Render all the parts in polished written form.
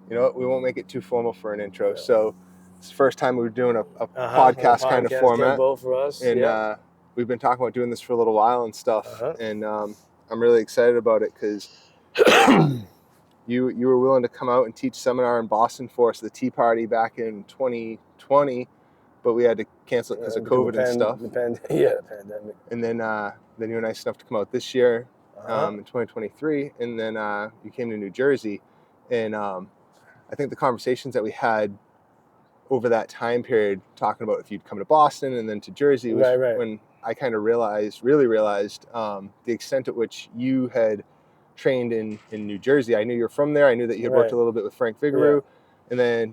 You know what? We won't make it too formal for an intro. Yeah. So it's the first time we're doing a podcast kind of format. Kenpo for us. And we've been talking about doing this for a little while and stuff. And I'm really excited about it because you were willing to come out and teach seminar in Boston for us, the Tea Party back in 2020, but we had to cancel it because of COVID and stuff. The pandemic. And then you were nice enough to come out this year in 2023, and then you came to New Jersey. And I think the conversations that we had over that time period, talking about if you'd come to Boston and then to Jersey, was when I kind of really realized the extent at which you had trained in New Jersey. I knew you were from there. I knew that you had worked a little bit with Frank Figueroa, and then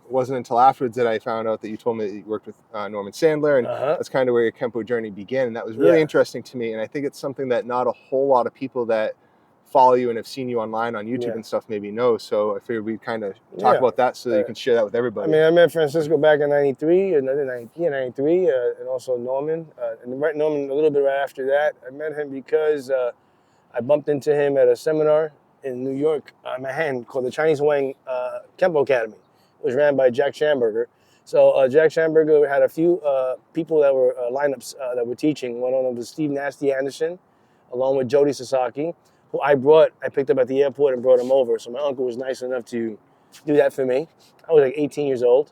it wasn't until afterwards that I found out that you told me that you worked with Norman Sandler, and that's kind of where your Kenpo journey began. And that was really interesting to me. And I think it's something that not a whole lot of people that follow you and have seen you online on YouTube and stuff maybe know. So I figured we'd kind of talk about that so that you can share that with everybody. I mean, I met Francisco back in 93, and also Norman. Norman a little bit right after that. I met him because I bumped into him at a seminar in New York, Manhattan, called the Chinese Wang Kenpo Academy. It was ran by Jack Schamberger. So Jack Schamberger had a few people that were lineups that were teaching. One of them was Steve Nasty Anderson, along with Jody Sasaki, who I picked up at the airport and brought him over. So my uncle was nice enough to do that for me. I was like 18 years old.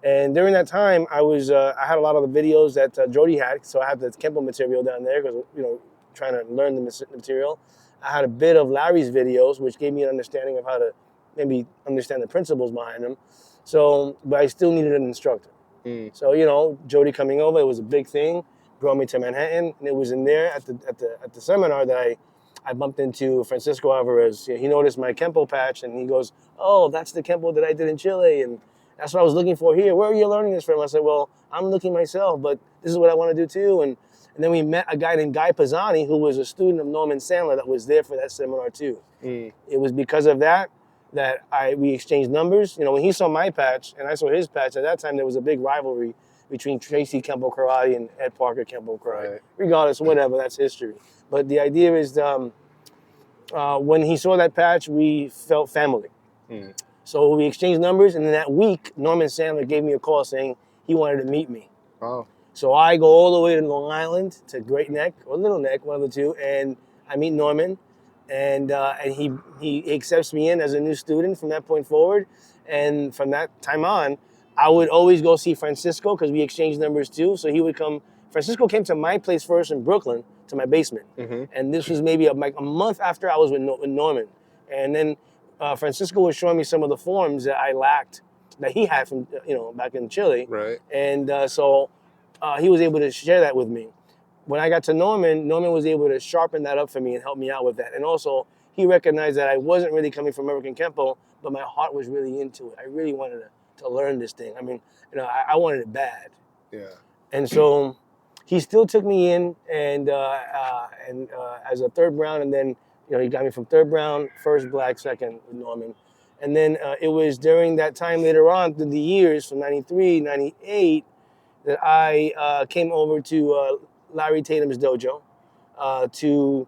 And during that time, I had a lot of the videos that Jody had. So I had the Kenpo material down there because, trying to learn the material. I had a bit of Larry's videos, which gave me an understanding of how to maybe understand the principles behind them. So, but I still needed an instructor. So, Jody coming over, it was a big thing. Brought me to Manhattan, and it was in there at the seminar that I bumped into Francisco Alvarez. He noticed my Kenpo patch, and he goes, "Oh, that's the Kenpo that I did in Chile, and that's what I was looking for here. Where are you learning this from?" I said, "Well, I'm looking myself, but this is what I want to do too." And then we met a guy named Guy Pisani, who was a student of Norman Sandler that was there for that seminar too. It was because of that we exchanged numbers. When he saw my patch and I saw his patch, at that time there was a big rivalry between Tracy Kenpo Karate and Ed Parker Kenpo Karate. Right. Regardless, whatever, that's history. But the idea is when he saw that patch, we felt family. So we exchanged numbers, and then that week, Norman Sandler gave me a call saying he wanted to meet me. Oh. So I go all the way to Long Island, to Great Neck, or Little Neck, one of the two, and I meet Norman, and he accepts me in as a new student from that point forward. And from that time on, I would always go see Francisco because we exchanged numbers too. So he would come. Francisco came to my place first in Brooklyn, to my basement. And this was maybe like a month after I was with Norman. And then Francisco was showing me some of the forms that I lacked, that he had from, back in Chile. Right. And so he was able to share that with me. When I got to Norman was able to sharpen that up for me and help me out with that. And also, he recognized that I wasn't really coming from American Kenpo, but my heart was really into it. I really wanted to learn this thing. I mean, I wanted it bad. Yeah. And so he still took me in and as a third brown, and then he got me from third brown, first black, second with Norman. And then it was during that time later on, through the years, from 93, 98, that I came over to Larry Tatum's dojo to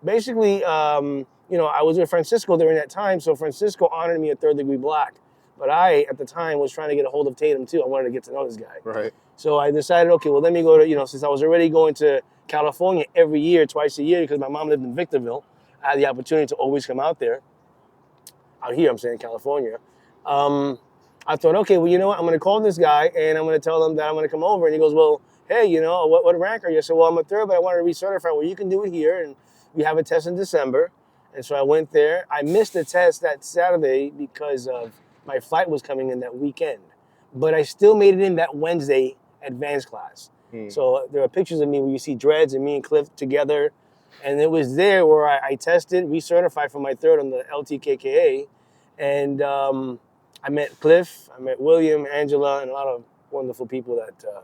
basically, I was with Francisco during that time, so Francisco honored me a third degree black. But I, at the time, was trying to get a hold of Tatum too. I wanted to get to know this guy. Right. So I decided, okay, well, let me go to, since I was already going to California every year, twice a year, because my mom lived in Victorville, I had the opportunity to always come out there. Out here, I'm saying California. I thought, okay, well, you know what? I'm going to call this guy, and I'm going to tell him that I'm going to come over. And he goes, well, hey, what rank are you? I said, well, I'm a third, but I want to recertify. Well, you can do it here, and we have a test in December. And so I went there. I missed the test that Saturday because of my flight was coming in that weekend. But I still made it in that Wednesday advanced class. So there are pictures of me where you see dreads and me and Cliff together. And it was there where I tested, recertified for my third on the LTKKA. And I met Cliff, I met William, Angela, and a lot of wonderful people that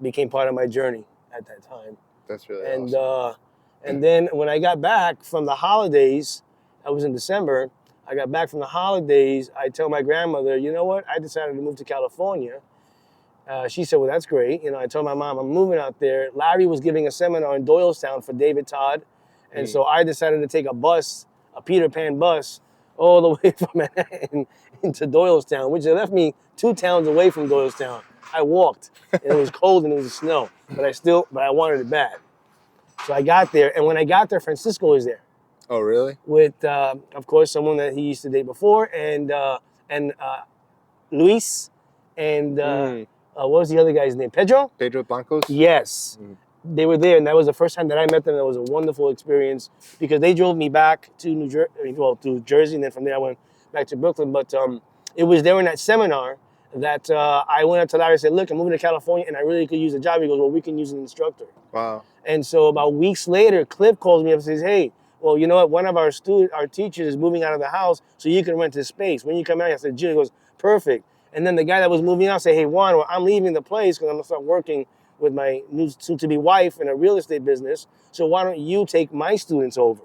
became part of my journey at that time. That's really awesome. And then when I got back from the holidays, that was in December, I got back from the holidays, I tell my grandmother, you know what, I decided to move to California. She said, well, that's great. I told my mom, I'm moving out there. Larry was giving a seminar in Doylestown for David Todd. And so I decided to take a bus, a Peter Pan bus, all the way from Manhattan into Doylestown, which left me 2 towns away from Doylestown. I walked, and it was cold and it was snow, but I wanted it bad. So I got there, and when I got there, Francisco was there Oh, really? with, of course, someone that he used to date before, and Luis, and what was the other guy's name? Pedro? Pedro Blancos? Yes. They were there, and that was the first time that I met them. That was a wonderful experience because they drove me back to to Jersey, and then from there I went back to Brooklyn. But it was there in that seminar that I went up to Larry and said, "Look, I'm moving to California, and I really could use a job." He goes, "Well, we can use an instructor." Wow. And so about weeks later, Cliff calls me up and says, "Hey, well, you know what? One of our teachers is moving out of the house, so you can rent his space. When you come out," I said, "June." He goes, "Perfect." And then the guy that was moving out said, "Hey, Juan, well, I'm leaving the place because I'm gonna start working with my new soon-to-be wife in a real estate business. So why don't you take my students over?"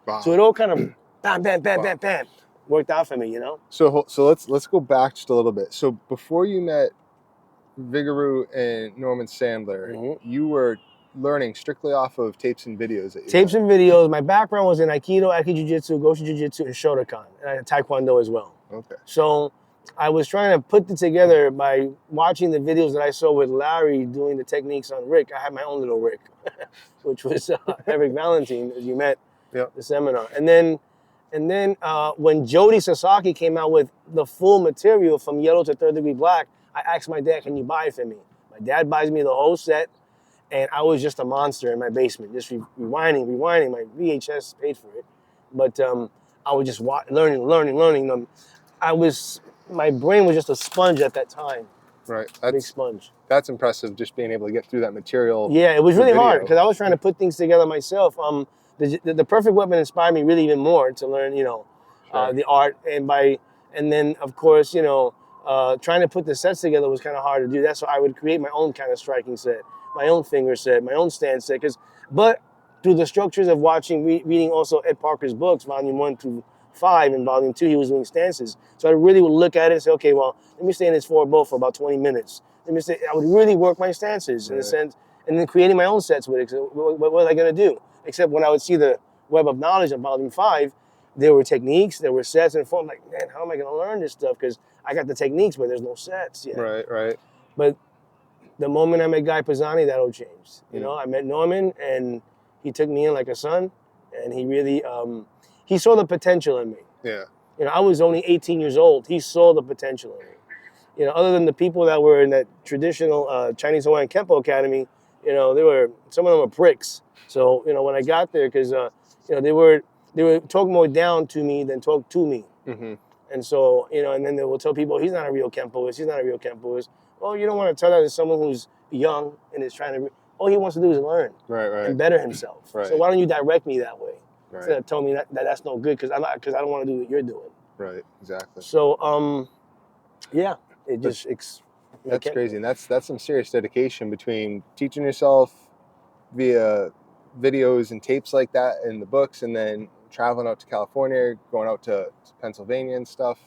Wow. So it all kind of bam, bam, bam, bam, bam, worked out for me, you know. So let's go back just a little bit. So before you met Vigouroux and Norman Sandler, you were learning strictly off of tapes and videos. Tapes and videos. My background was in Aikido, Jiu-Jitsu, Gosho Jiu-Jitsu, and Shotokan, and I had Taekwondo as well. Okay. So I was trying to put it together by watching the videos that I saw with Larry doing the techniques on Rick. I had my own little Rick, which was Eric Valentine, as you met the seminar. And then when Jody Sasaki came out with the full material from Yellow to Third Degree Black, I asked my dad, "Can you buy it for me?" My dad buys me the whole set, and I was just a monster in my basement, just rewinding. My VHS paid for it, but I was just learning. My brain was just a sponge at that time. Right. Big sponge. That's impressive, just being able to get through that material. Yeah, it was really hard because I was trying to put things together myself. The Perfect Weapon inspired me really even more to learn, the art, and then of course, trying to put the sets together was kind of hard to do. That's why I would create my own kind of striking set, my own finger set, my own stance set. But through the structures of reading also Ed Parker's books, volume 1 through 5, and volume 2, he was doing stances. So I really would look at it and say, okay, well, let me stay in this forward bow for about 20 minutes. I would really work my stances in a sense, and then creating my own sets with it. So what was I going to do? Except when I would see the Web of Knowledge on volume 5, there were techniques, there were sets, and form. Like, man, how am I going to learn this stuff? Because I got the techniques, but there's no sets yet. Right. But the moment I met Guy Pisani, that all changed. I met Norman, and he took me in like a son, and he really, he saw the potential in me. Yeah. I was only 18 years old. He saw the potential in me. Other than the people that were in that traditional Chinese Hawaiian Kenpo Academy, some of them were pricks. So, when I got there, because, they were talk more down to me than talk to me. Mm-hmm. And so, and then they will tell people, he's not a real Kenpoist, he's not a real Kenpoist. Well, you don't want to tell that to someone who's young and is trying to, all he wants to do is learn. Right. And better himself. Right. So why don't you direct me that way? Right. Instead of telling me that's no good because I don't want to do what you're doing. Right, exactly. So, it just... That's crazy, and that's some serious dedication between teaching yourself via videos and tapes like that in the books, and then traveling out to California, going out to Pennsylvania and stuff.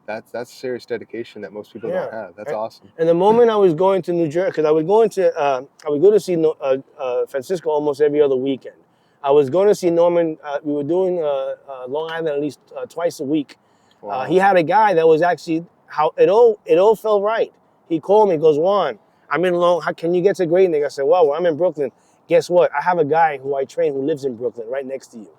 That's serious dedication that most people don't have. That's awesome. And the moment I was going to New Jersey, because I would go to see Francisco almost every other weekend. I was going to see Norman. We were doing Long Island at least twice a week. Wow. He had a guy that was actually how it all felt right. He called me, goes, "Juan, I'm in how can you get to Great Neck?" I said, "Well, I'm in Brooklyn. Guess what? I have a guy who I train who lives in Brooklyn, right next to you."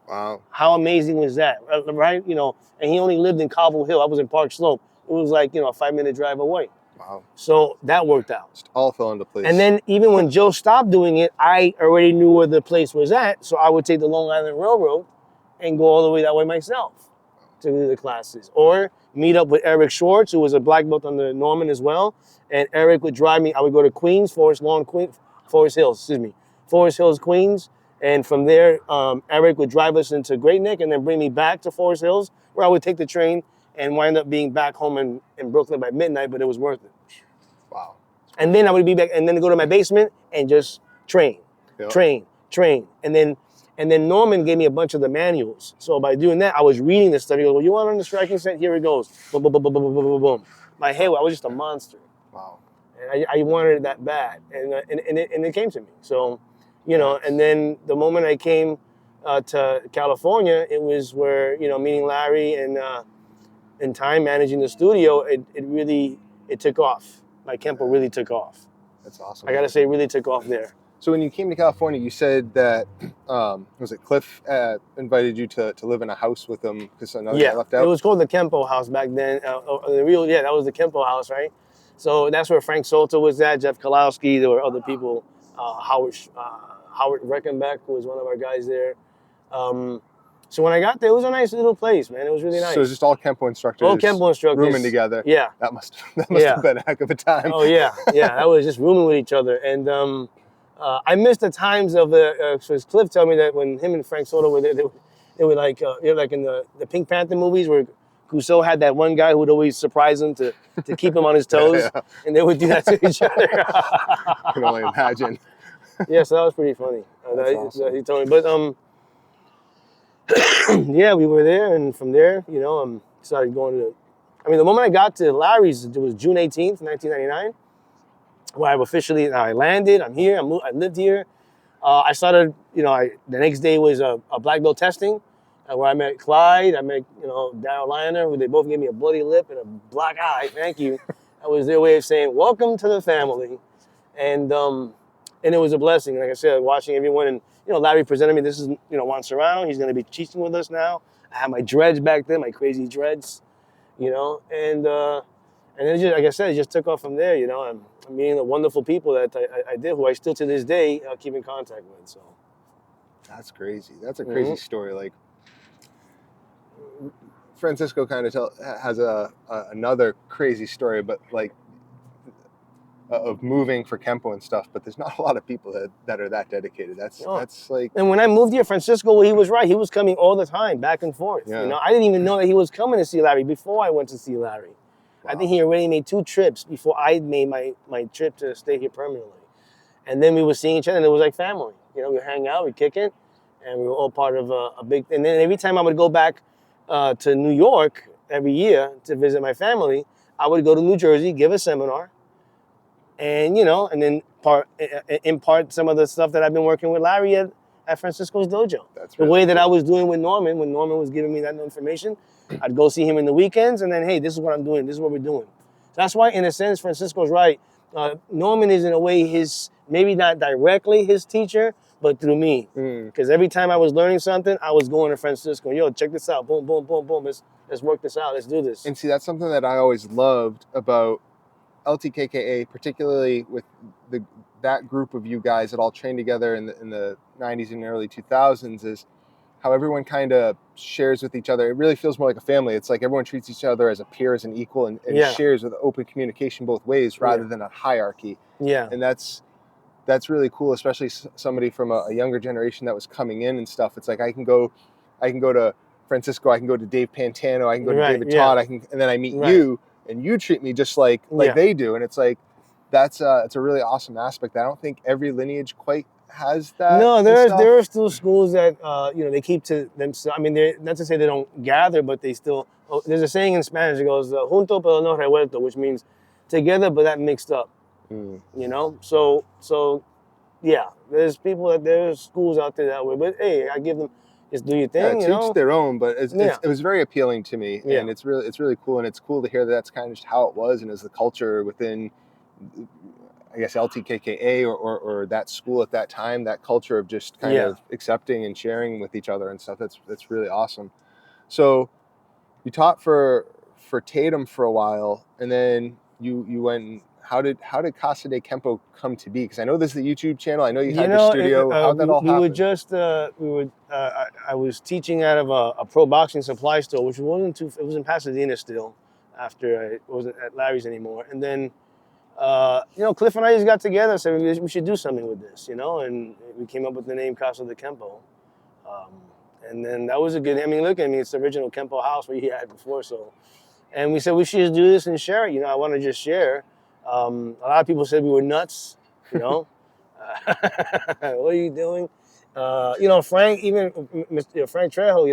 Wow. How amazing was that, right? And he only lived in Cobble Hill. I was in Park Slope. It was like, a 5-minute drive away. Wow. So that worked out. Just all fell into place. And then even when Joe stopped doing it, I already knew where the place was at. So I would take the Long Island Railroad and go all the way that way myself to do the classes. Or meet up with Eric Schwartz, who was a black belt under Norman as well. And Eric would drive me. I would go to Queens, Forest Hills, Queens. And from there, Eric would drive us into Great Neck and then bring me back to Forest Hills, where I would take the train and wind up being back home in Brooklyn by midnight, but it was worth it. Wow. And then I would be back and then go to my basement and just train. And then Norman gave me a bunch of the manuals. So by doing that, I was reading this stuff. He goes, "Well, you want to learn the striking set? Here it goes." Boom, boom, boom, boom, boom, boom, boom, boom. My head, I was just a monster. Wow. And I wanted it that bad. And it came to me. So, and then the moment I came to California, it was where, meeting Larry and time managing the studio, it really took off. Like Kenpo really took off. That's awesome. I got to say, it really took off there. So when you came to California, you said that, was it Cliff invited you to live in a house with him because another guy left out? It was called the Kenpo house back then. That was the Kenpo house, right? So that's where Frank Solta was at, Jeff Kalowski. There were other people, Howard Reckenbeck, who was one of our guys there. So when I got there, it was a nice little place, man. It was really nice. So it was just all Kenpo instructors. All Kenpo instructors rooming together. Yeah. That must have been a heck of a time. Oh yeah, that was just rooming with each other. And I missed the times of because Cliff told me that when him and Frank Soto were there, they were like like in the Pink Panther movies where Clouseau had that one guy who would always surprise him to keep him on his toes, and they would do that to each other. I can only imagine. Yeah, so that was pretty funny. Awesome. He told me, but yeah, we were there, and from there, started going to. The moment I got to Larry's, it was June 18th, 1999, where I landed. I'm here. I lived here. I started. The next day was a black belt testing, where I met Clyde. I met Daryl Liner, who they both gave me a bloody lip and a black eye. Thank you. That was their way of saying welcome to the family, and it was a blessing. Like I said, watching everyone, and Larry presented me. This is Juan Serrano. He's going to be teaching with us now. I had my dreads back then, my crazy dreads, and then just, like I said, it just took off from there. I'm meeting the wonderful people that I did, who I still to this day keep in contact with. So that's crazy. That's a crazy story. Like Francisco kind of has another crazy story, but like. Of moving for Kenpo and stuff, but there's not a lot of people that are that dedicated. That's like. And when I moved here, Francisco, he was right. He was coming all the time, back and forth. Yeah. I didn't even know that he was coming to see Larry before I went to see Larry. Wow. I think he already made 2 trips before I made my trip to stay here permanently. And then we were seeing each other, and it was like family. We hang out, we kick it, and we were all part of a big. And then every time I would go back to New York every year to visit my family, I would go to New Jersey, give a seminar. And and then impart some of the stuff that I've been working with Larry at Francisco's dojo. That's the way that I was doing with Norman, when Norman was giving me that information, I'd go see him in the weekends, and then, hey, this is what I'm doing, this is what we're doing. So that's why, in a sense, Francisco's right. Norman is, in a way, maybe not directly his teacher, but through me. Because every time I was learning something, I was going to Francisco. Yo, check this out. Boom, boom, boom, boom. Let's work this out. Let's do this. And see, that's something that I always loved about LTKKA, particularly with that group of you guys that all trained together in the 90s and early 2000s, is how everyone kind of shares with each other. It really feels more like a family. It's like everyone treats each other as a peer, as an equal, and shares with open communication both ways rather than a hierarchy. Yeah. And that's really cool, especially somebody from a younger generation that was coming in and stuff. It's like I can go to Francisco, I can go to Dave Pantano, I can go to David Todd, and then I meet you. And you treat me just like they do, and it's like it's a really awesome aspect. I don't think every lineage quite has that. No, there are still schools that they keep to themselves. Not to say they don't gather, but they still. There's a saying in Spanish that goes "junto pero no revuelto," which means together but that mixed up. So yeah, there's schools out there that way, but hey, I give them. Just do your thing, each their own, but it was very appealing to me, and it's really cool, and it's cool to hear that that's kind of just how it was, and as the culture within, I guess, LTKKA or that school at that time, that culture of just kind of accepting and sharing with each other and stuff. That's really awesome. So you taught for Tatum for a while, and then you went and how did Casa De Kenpo come to be? Because I know this is the YouTube channel. I know you had your studio. How did that all happen? I was teaching out of a pro boxing supply store, which it was in Pasadena still, after I wasn't at Larry's anymore. And then, Cliff and I just got together and said we should do something with this, and we came up with the name Casa De Kenpo. And then that was a good, look at me, it's the original Kenpo house we had before, so. And we said we should just do this and share it, I want to just share. A lot of people said we were nuts, What are you doing? Frank, even Frank Trejo,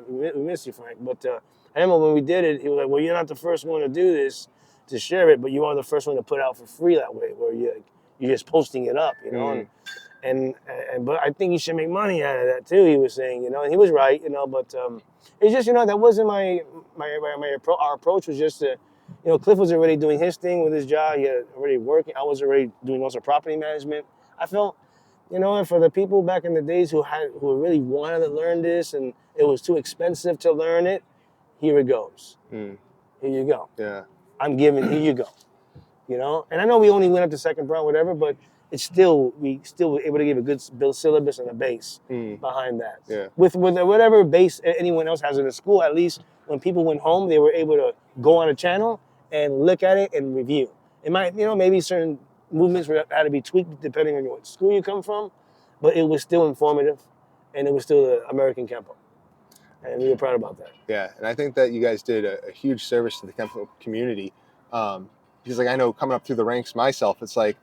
we miss you, Frank. But I remember when we did it, he was like, well, you're not the first one to do this, to share it, but you are the first one to put out for free that way, where you're just posting it up, But I think you should make money out of that too. He was saying, and he was right, But it's just, that wasn't our approach was just to, Cliff was already doing his thing with his job. He had already working. I was already doing also property management. I felt, and for the people back in the days who really wanted to learn this and it was too expensive to learn it, here it goes. Here you go. Yeah. Here you go. And I know we only went up to second round, whatever, but we still were able to give a good build syllabus and a base behind that. Yeah. With whatever base anyone else has in the school, at least when people went home, they were able to go on a channel and look at it and review. It might, maybe certain movements had to be tweaked depending on what school you come from, but it was still informative, and it was still the American Kenpo. And we were proud about that. Yeah, and I think that you guys did a huge service to the Kenpo community. Because I know coming up through the ranks myself, it's like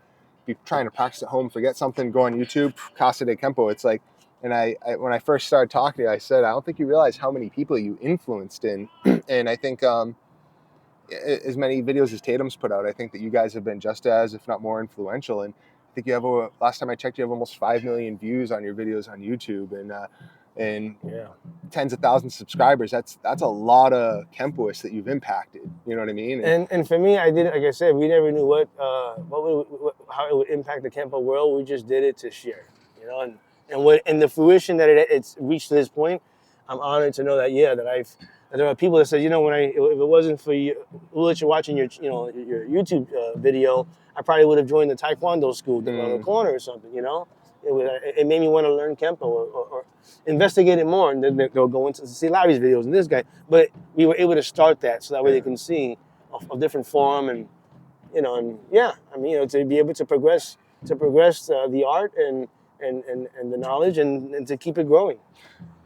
be trying to practice at home, forget something, go on YouTube, Casa De Kenpo. It's like, and I when I first started talking to you, I said, I don't think you realize how many people you influenced in. And I think as many videos as Tatum's put out, I think that you guys have been just as, if not more, influential. And I think you have last time I checked, you have almost 5 million views on your videos on YouTube, and tens of thousands of subscribers. That's a lot of Kenpoists that you've impacted. You know what I mean? And for me, I did, like I said, we never knew how it would impact the Kenpo world. We just did it to share, and the fruition that it's reached to this point. I'm honored to know that there are people that say, if it wasn't for you, watching your YouTube video, I probably would have joined the Taekwondo school around the corner or something. It made me want to learn Kenpo or investigate it more, and then they'll go into see Larry's videos and this guy. But we were able to start that so that way they can see a different form and to be able to progress the art and the knowledge and to keep it growing.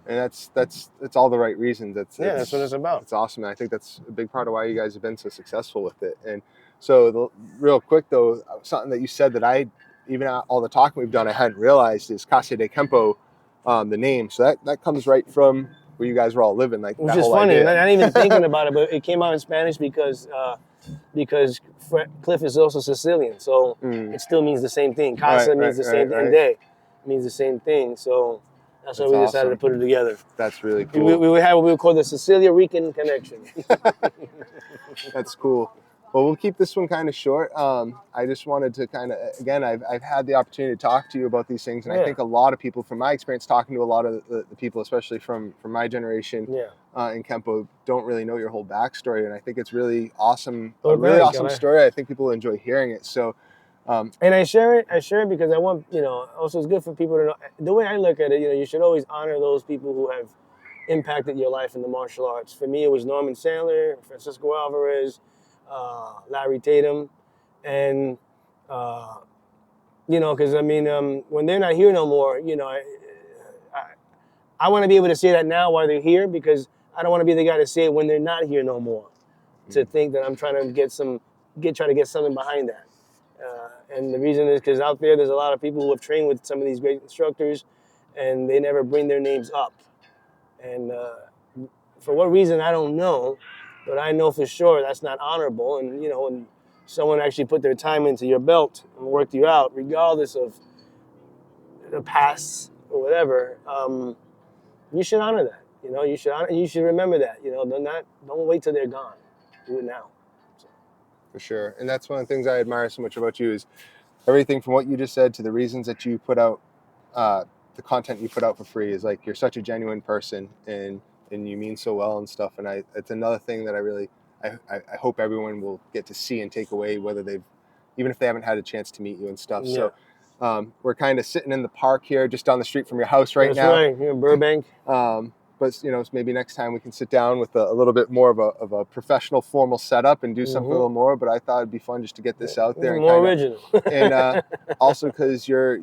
And that's all the right reasons. That's what it's about. It's awesome. And I think that's a big part of why you guys have been so successful with it. And so real quick though, something that you said that even all the talking we've done, I hadn't realized is Casa De Kenpo, the name. So that comes right from where you guys were all living. Like, which is funny. Idea. I'm not even thinking about it, but it came out in Spanish because Cliff is also Sicilian, so it still means the same thing. Casa means the same thing, and De means the same thing. So that's why we decided to put it together. That's really cool. We had what we would call the Sicilia-Rican connection. That's cool. Well, we'll keep this one kind of short. I just wanted to again, I've had the opportunity to talk to you about these things, and I think a lot of people, from my experience talking to a lot of the people, especially from my generation in Kenpo, don't really know your whole backstory, and I think it's really awesome, awesome story. I think people will enjoy hearing it. So, and I share it because I want, also it's good for people to know. The way I look at it, you should always honor those people who have impacted your life in the martial arts. For me, it was Norman Sandler, Francisco Alvarez, Larry Tatum, and because when they're not here no more, I want to be able to say that now while they're here, because I don't want to be the guy to say it when they're not here no more. To think that I'm trying to try to get something behind that, and the reason is because out there's a lot of people who have trained with some of these great instructors, and they never bring their names up, and for what reason I don't know. But I know for sure that's not honorable. And, when someone actually put their time into your belt and worked you out, regardless of the past or whatever, you should honor that. You should remember that. Don't wait till they're gone. Do it now. So. For sure. And that's one of the things I admire so much about you is everything from what you just said to the reasons that you put out, the content you put out for free is like, you're such a genuine person and you mean so well and stuff. And it's another thing that I hope everyone will get to see and take away, even if they haven't had a chance to meet you and stuff. Yeah. So we're kind of sitting in the park here, just down the street from your house now. That's right, here in Burbank. But maybe next time we can sit down with a little bit more of a professional, formal setup and do something a little more. But I thought it'd be fun just to get this out there. More original. And also because you're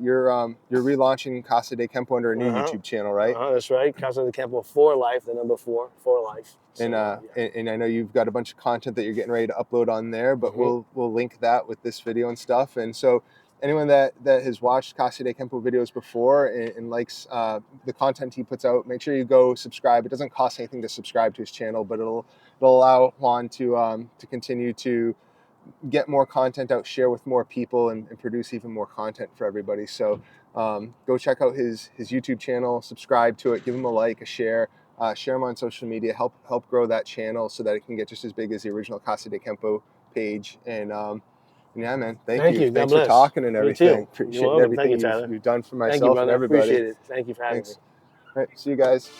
relaunching Casa De Kenpo under a new YouTube channel, right? That's right, Casa De Kenpo for Life, the number 4 for Life. So, and I know you've got a bunch of content that you're getting ready to upload on there, but we'll link that with this video and stuff. And so anyone that has watched Casa De Kenpo videos before and likes the content he puts out, make sure you go subscribe. It doesn't cost anything to subscribe to his channel, but it'll allow Juan to continue to get more content out, share with more people, and produce even more content for everybody. So Go check out his YouTube channel, subscribe to it, give him a like, a share, share him on social media, help grow that channel so that it can get just as big as the original Casa De Kenpo page. And yeah, man, thank you. God Thanks for bless. talking and You everything. too. You're Appreciate welcome. Thank everything you, Tyler. you've done for Thank you, myself and brother. everybody. Appreciate it. Thank you for having me. Thanks. All right, see you guys.